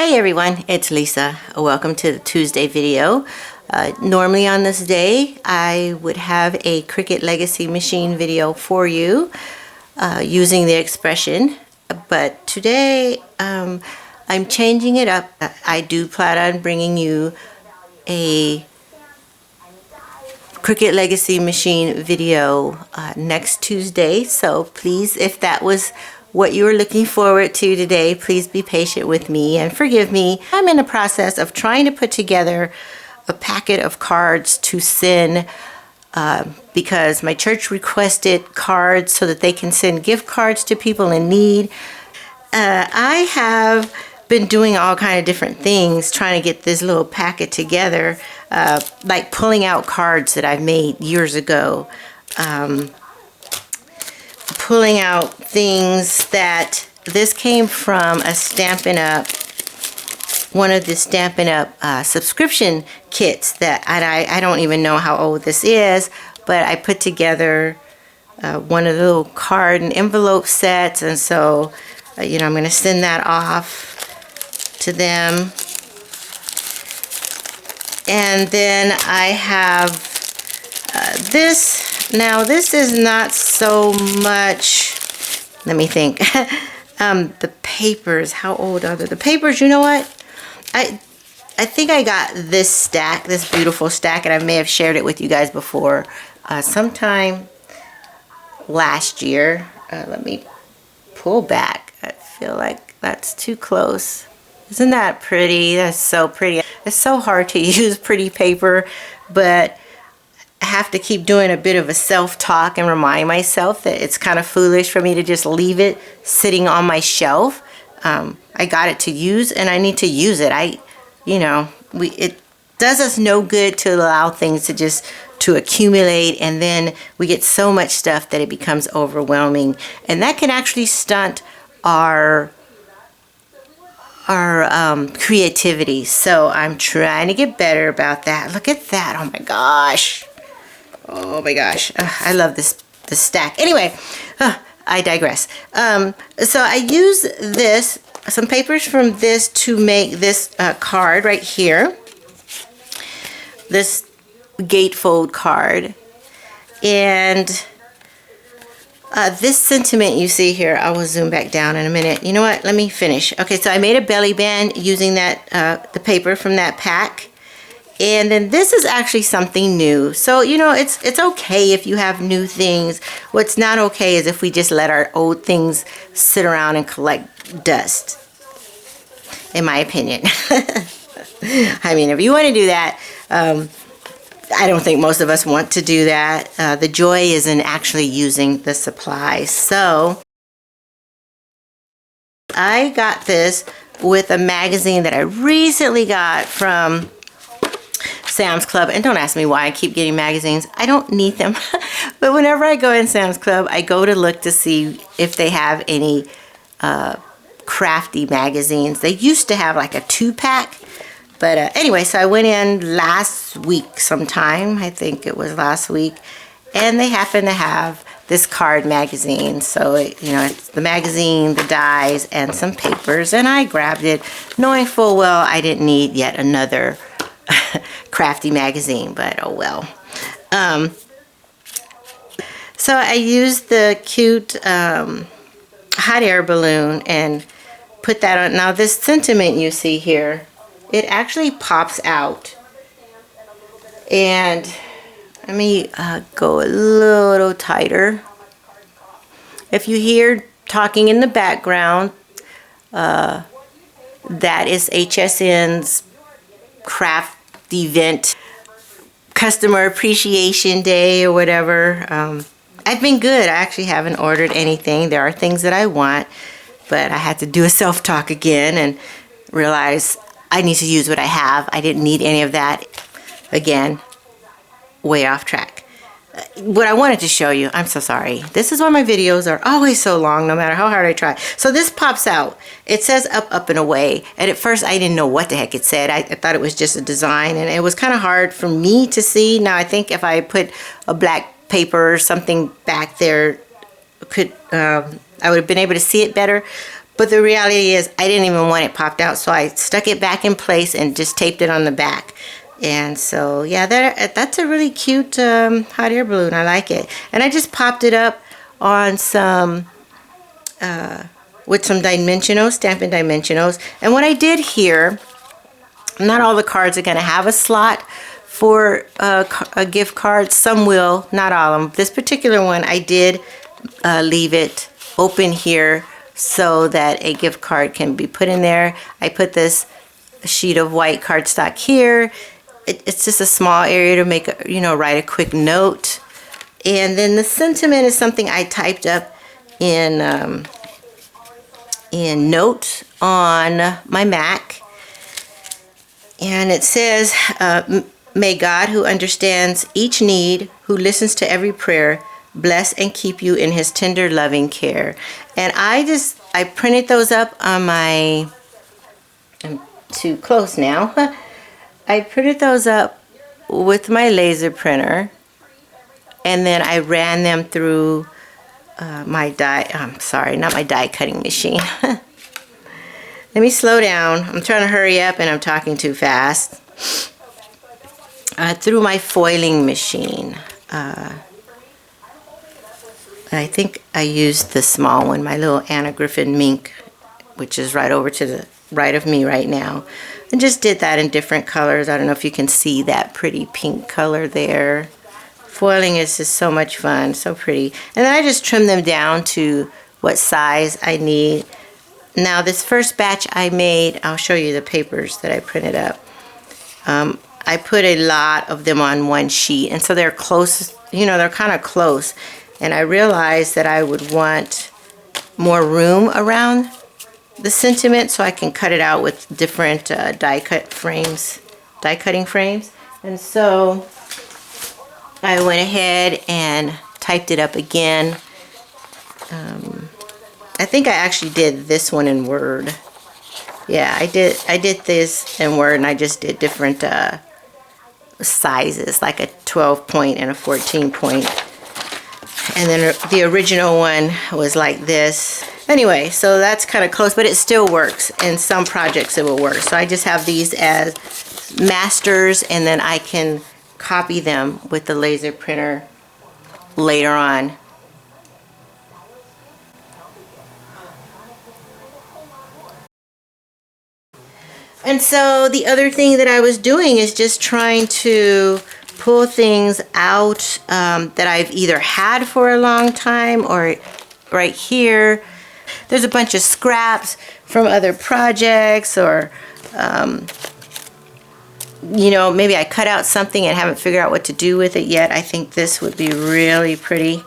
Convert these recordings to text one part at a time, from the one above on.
Hey everyone, it's Lisa. Welcome to the Tuesday video. Normally on this day, I would have a Cricut Legacy Machine video for you using the expression, but today I'm changing it up. I do plan on bringing you a Cricut Legacy Machine video next Tuesday, so please, if that was what you were looking forward to today, please be patient with me and forgive me. I'm in the process of trying to put together a packet of cards to send because my church requested cards so that they can send gift cards to people in need. I have been doing all kind of different things trying to get this little packet together, like pulling out cards that I've made years ago. Pulling out things that this came from a Stampin' Up, one of the Stampin' Up subscription kits that I don't even know how old this is, but I put together one of the little card and envelope sets, and so I'm going to send that off to them. And then I have this. Now this is not so much, let me think, the papers, how old are they? The papers, you know what? I think I got this stack, this beautiful stack, and I may have shared it with you guys before, sometime last year. Let me pull back. I feel like that's too close. Isn't that pretty? That's so pretty. It's so hard to use pretty paper, but I have to keep doing a bit of a self-talk and remind myself that it's kind of foolish for me to just leave it sitting on my shelf. I got it to use and I need to use it. It does us no good to allow things to accumulate, and then we get so much stuff that it becomes overwhelming, and that can actually stunt our creativity. So I'm trying to get better about that. Look at that. Oh my gosh. Oh my gosh, I love this stack. Anyway, I digress. So I use some papers from this to make this card right here. This gatefold card. And this sentiment you see here, I will zoom back down in a minute. You know what? Let me finish. Okay, so I made a belly band using the paper from that pack. And then this is actually something new. So, it's okay if you have new things. What's not okay is if we just let our old things sit around and collect dust, in my opinion. I mean, if you want to do that, I don't think most of us want to do that. The joy is in actually using the supplies. So I got this with a magazine that I recently got from Sam's Club, and don't ask me why I keep getting magazines. I don't need them. But whenever I go in Sam's Club, I go to look to see if they have any crafty magazines. They used to have like a 2-pack. But anyway, so I went in last week sometime. I think it was last week. And they happen to have this card magazine. So, it's the magazine, the dies, and some papers. And I grabbed it, knowing full well I didn't need yet another crafty magazine, but oh well. So I used the cute hot air balloon and put that on. Now this sentiment you see here, it actually pops out. And let me go a little tighter. If you hear talking in the background, that is HSN's craft event, customer appreciation day or whatever. I've been good. I actually haven't ordered anything. There are things that I want, but I had to do a self-talk again and realize I need to use what I have. I didn't need any of that. Again, way off track. What I wanted to show you, I'm so sorry. This is why my videos are always so long, no matter how hard I try. So this pops out. It says up, up, and away. And at first, I didn't know what the heck it said. I thought it was just a design, and it was kind of hard for me to see. Now, I think if I put a black paper or something back there, I would have been able to see it better. But the reality is I didn't even want it popped out, so I stuck it back in place and just taped it on the back. And so, yeah, that's a really cute hot air balloon. I like it. And I just popped it up on some, with some Dimensionals, Stampin' Dimensionals. And what I did here, not all the cards are going to have a slot for a gift card. Some will, not all of them. This particular one, I did leave it open here so that a gift card can be put in there. I put this sheet of white cardstock here. It's just a small area to make, write a quick note. And then the sentiment is something I typed up in Note on my Mac. And it says, may God, who understands each need, who listens to every prayer, bless and keep you in his tender, loving care. And I printed those up on my, I'm too close now. I printed those up with my laser printer, and then I ran them through my not my die cutting machine. Let me slow down. I'm trying to hurry up and I'm talking too fast. Through my foiling machine. I think I used the small one, my little Anna Griffin Mink, which is right over to the right of me right now. And just did that in different colors. I don't know if you can see that pretty pink color there. Foiling is just so much fun, so pretty. And then I just trim them down to what size I need. Now this first batch I made, I'll show you the papers that I printed up. I put a lot of them on one sheet, and so they're close, they're kind of close. And I realized that I would want more room around the sentiment, so I can cut it out with different die cutting frames. And so I went ahead and typed it up again. I think I actually did this one in Word. Yeah, I did this in Word, and I just did different sizes, like a 12 point and a 14 point. And then the original one was like this. Anyway, so that's kind of close, but it still works. In some projects it will work. So I just have these as masters, and then I can copy them with the laser printer later on. And so the other thing that I was doing is just trying to pull things out that I've either had for a long time, or right here there's a bunch of scraps from other projects, or maybe I cut out something and haven't figured out what to do with it yet. I think this would be really pretty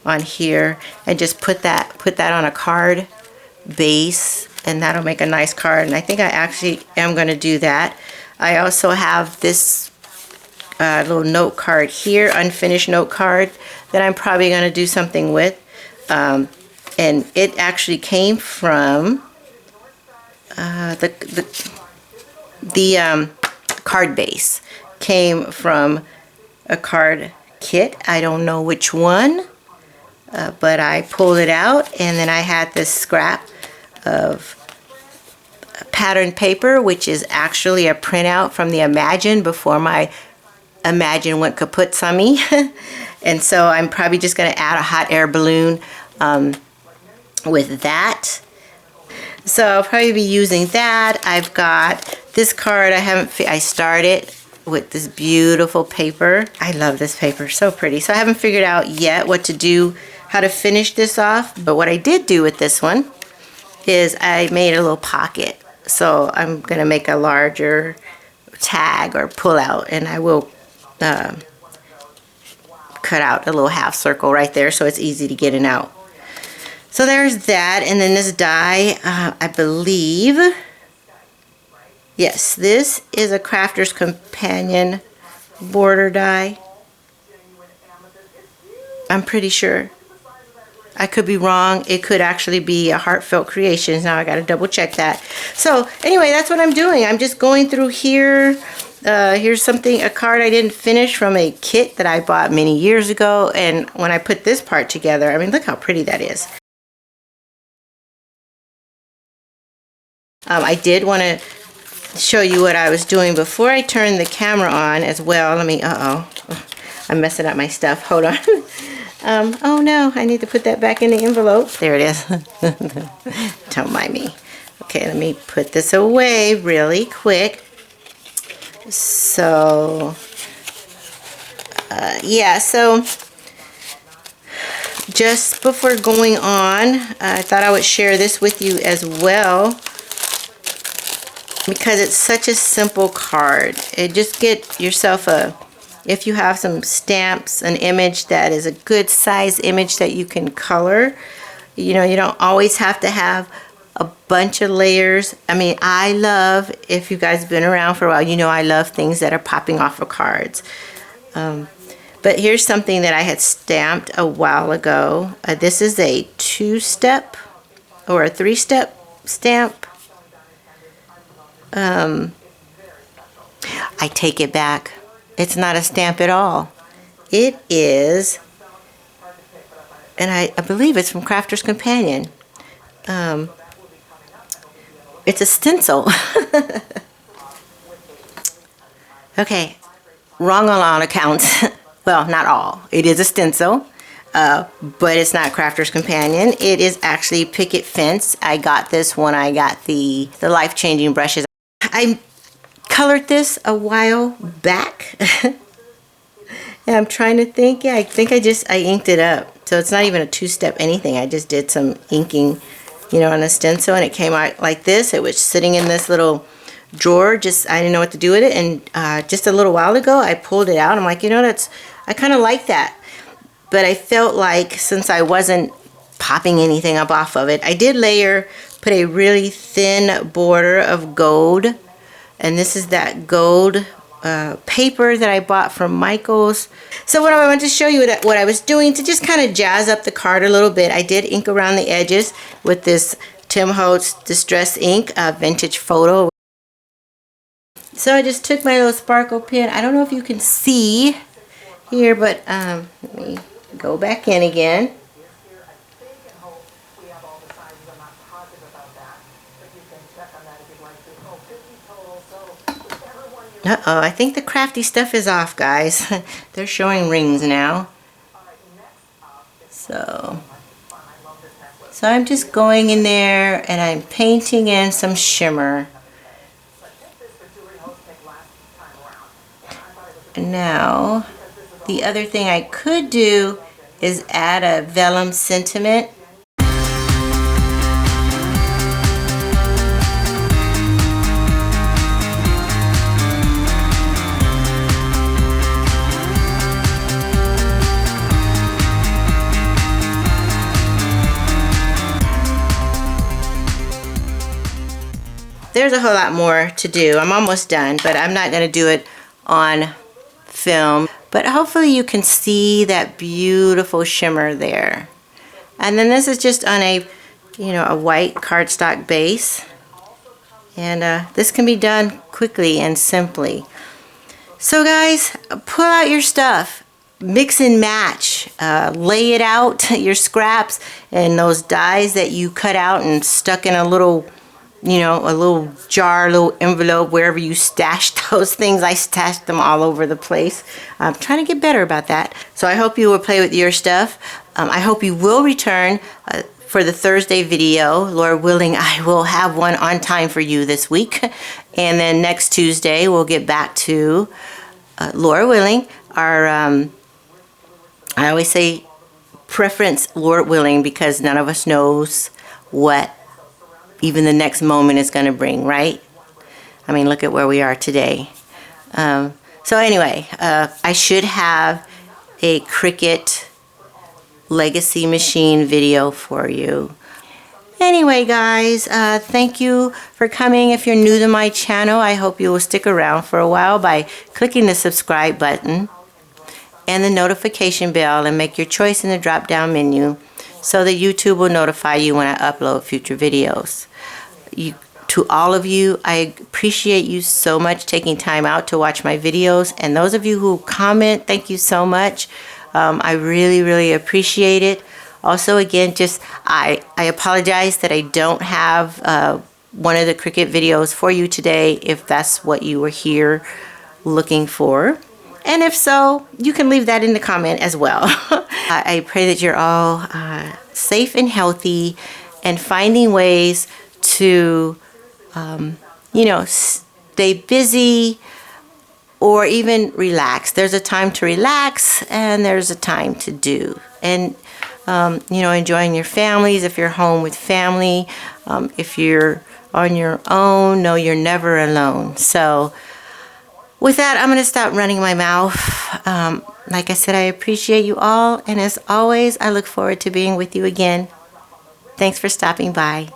on here, and just put that on a card base, and that'll make a nice card. And I think I actually am going to do that. I also have this little note card here, unfinished note card, that I'm probably going to do something with. And it actually came from the card base. Came from a card kit. I don't know which one, but I pulled it out, and then I had this scrap of pattern paper, which is actually a printout from the Imagine before my Imagine went kaput on me. And so I'm probably just going to add a hot air balloon with that. So I'll probably be using that. I've got this card. I started with this beautiful paper. I love this paper, so pretty. So I haven't figured out yet what to do, how to finish this off. But what I did do with this one is I made a little pocket. So I'm going to make a larger tag or pull out, and I will cut out a little half circle right there so it's easy to get in out. So there's that. And then this die, I believe, yes, this is a Crafter's Companion border die. I'm pretty sure. I could be wrong. It could actually be a Heartfelt Creations. Now I got to double check that. So anyway, that's what I'm doing. I'm just going through here. Here's a card I didn't finish from a kit that I bought many years ago. And when I put this part together, I mean, look how pretty that is. I did want to show you what I was doing before I turned the camera on as well. Let me, I'm messing up my stuff. Hold on. Oh no, I need to put that back in the envelope. There it is. Don't mind me. Okay, let me put this away really quick. So, yeah, so just before going on, I thought I would share this with you as well, because it's such a simple card. Just get yourself if you have some stamps, an image that is a good size image that you can color. You know, you don't always have to have a bunch of layers. I mean, I love, if you guys have been around for a while, you know I love things that are popping off of cards. But here's something that I had stamped a while ago. This is a 2-step or a 3-step stamp. I take it back. It's not a stamp at all. It is, and I believe it's from Crafter's Companion. It's a stencil. Okay, wrong on all accounts. Well, not all. It is a stencil, but it's not Crafter's Companion. It is actually Picket Fence. I got this when I got the life-changing brushes. I colored this a while back. And I'm trying to think. Yeah, I think I inked it up. So it's not even a 2-step anything. I just did some inking, you know, on a stencil, and it came out like this. It was sitting in this little drawer. I didn't know what to do with it, and just a little while ago I pulled it out. I'm like, you know, I kind of like that. But I felt like since I wasn't popping anything up off of it, I did put a really thin border of gold, and this is that gold paper that I bought from Michaels. So what I wanted to show you what I was doing to just kind of jazz up the card a little bit, I did ink around the edges with this Tim Holtz Distress Ink Vintage Photo. So I just took my little sparkle pen. I don't know if you can see here, but let me go back in again. Uh-oh, I think the crafty stuff is off, guys. They're showing rings now. So I'm just going in there and I'm painting in some shimmer. Now, the other thing I could do is add a vellum sentiment. There's a whole lot more to do. I'm almost done, but I'm not going to do it on film. But hopefully you can see that beautiful shimmer there. And then this is just on a white cardstock base. And this can be done quickly and simply. So guys, pull out your stuff. Mix and match. Lay it out, your scraps, and those dies that you cut out and stuck in a little a little jar, a little envelope, wherever you stashed those things. I stashed them all over the place. I'm trying to get better about that. So I hope you will play with your stuff. I hope you will return for the Thursday video. Lord willing, I will have one on time for you this week. And then next Tuesday, we'll get back to, Lord willing, our, I always say preference, Lord willing, because none of us knows what even the next moment is going to bring, right? I mean, look at where we are today. So anyway, I should have a Cricut Legacy Machine video for you. Anyway, guys, thank you for coming. If you're new to my channel, I hope you will stick around for a while by clicking the subscribe button and the notification bell, and make your choice in the drop-down menu so that YouTube will notify you when I upload future videos. To all of you, I appreciate you so much taking time out to watch my videos. And those of you who comment, thank you so much. I really, really appreciate it. Also, again, I apologize that I don't have one of the Cricut videos for you today if that's what you were here looking for. And if so, you can leave that in the comment as well. I pray that you're all safe and healthy and finding ways to, stay busy or even relax. There's a time to relax and there's a time to do. And, enjoying your families if you're home with family. If you're on your own, know you're never alone. So, with that, I'm going to stop running my mouth. Like I said, I appreciate you all. And as always, I look forward to being with you again. Thanks for stopping by.